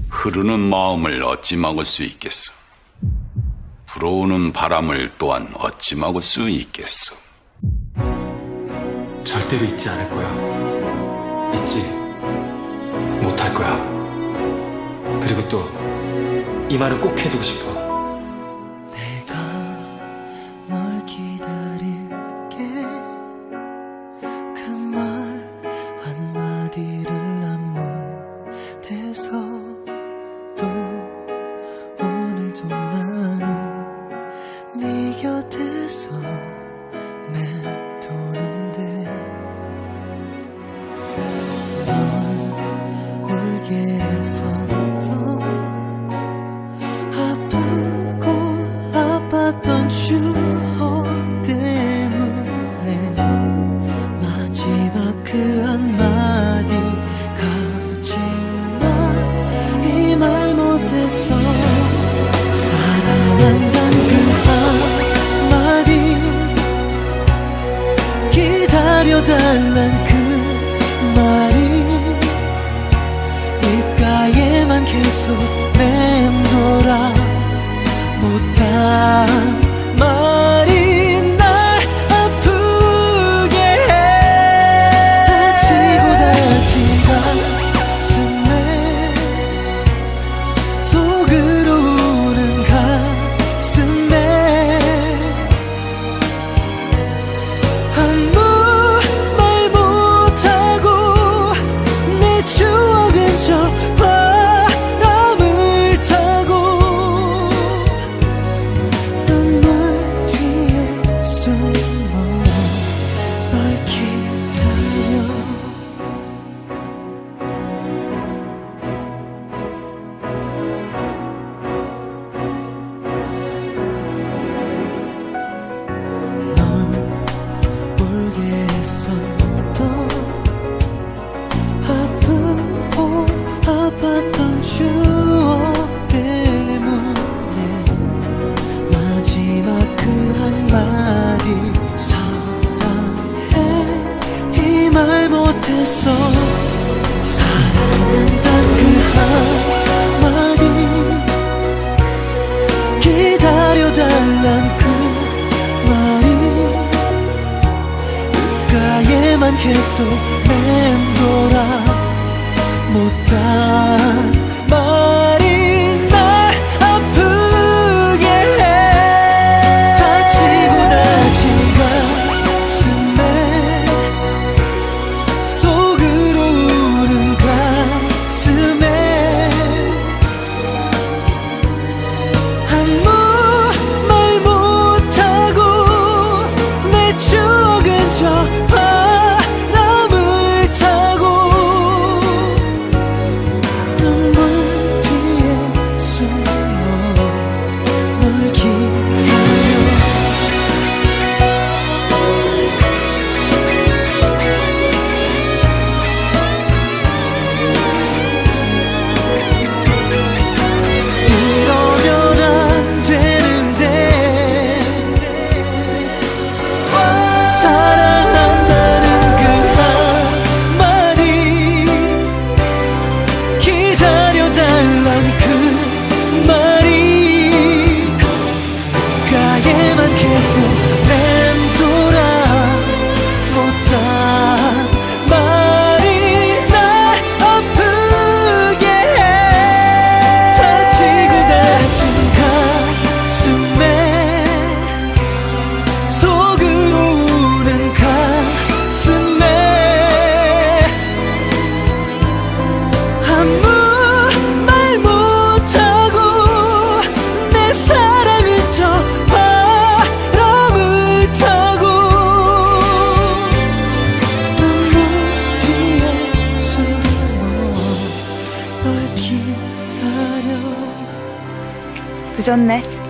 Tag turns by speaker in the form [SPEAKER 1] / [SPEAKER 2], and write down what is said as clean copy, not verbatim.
[SPEAKER 1] 흐르는 마음을 어찌 막을 수 있겠소? 불어오는 바람을 또한 어찌 막을 수 있겠소?
[SPEAKER 2] 절대로 잊지 않을 거야. 잊지 못할 거야. 그리고 또 이 말은 꼭 해두고 싶어.
[SPEAKER 3] 내가 널 기다릴게. 그 말 한마디를 난 못해서도 오늘도 나는 네 곁에서 맴도는데 널 울게 했었던 아프고 아팠던 추억 때문에 마지막 그 한마디까지만 이 말 못해서 사랑한단 그 한마디 기다려달란 그 말이 입가에만 계속 맴돌아 못한 말이 날 아프게 해. 다치고 다친 가슴에 속으로 우는 가슴에 아무 말 못하고 내 추억은 저 바람을 타고 눈물 뒤에 숨어 널 기다려. 널 울게 했었던 아프고 아팠던 추억 때문에 마지막 그 한마디 사랑해 이 말 못했어. 사랑한단 그 한마디 기다려달란 그 말이 입가에만 계속 맴돌아 못한 말이 날 아프게 해. 다치고 다친 가슴에 속으로 우는 가슴에 아무 말 못하고 내 추억은 저 바람을 타고 눈물 뒤에 숨어 널 기다려. 이러면 안 되는데 사랑한다는 그 한마디 기다려달란 그 말이 가에만 계속 맴돌아 못한 말이 날 아프게 해. 다치고 다친 가슴에 속으로 우는 가슴에 아무 말 못하고 내 사랑은 저 바람을 타고 눈물 뒤에 숨어 널 기다려.
[SPEAKER 4] 늦었네.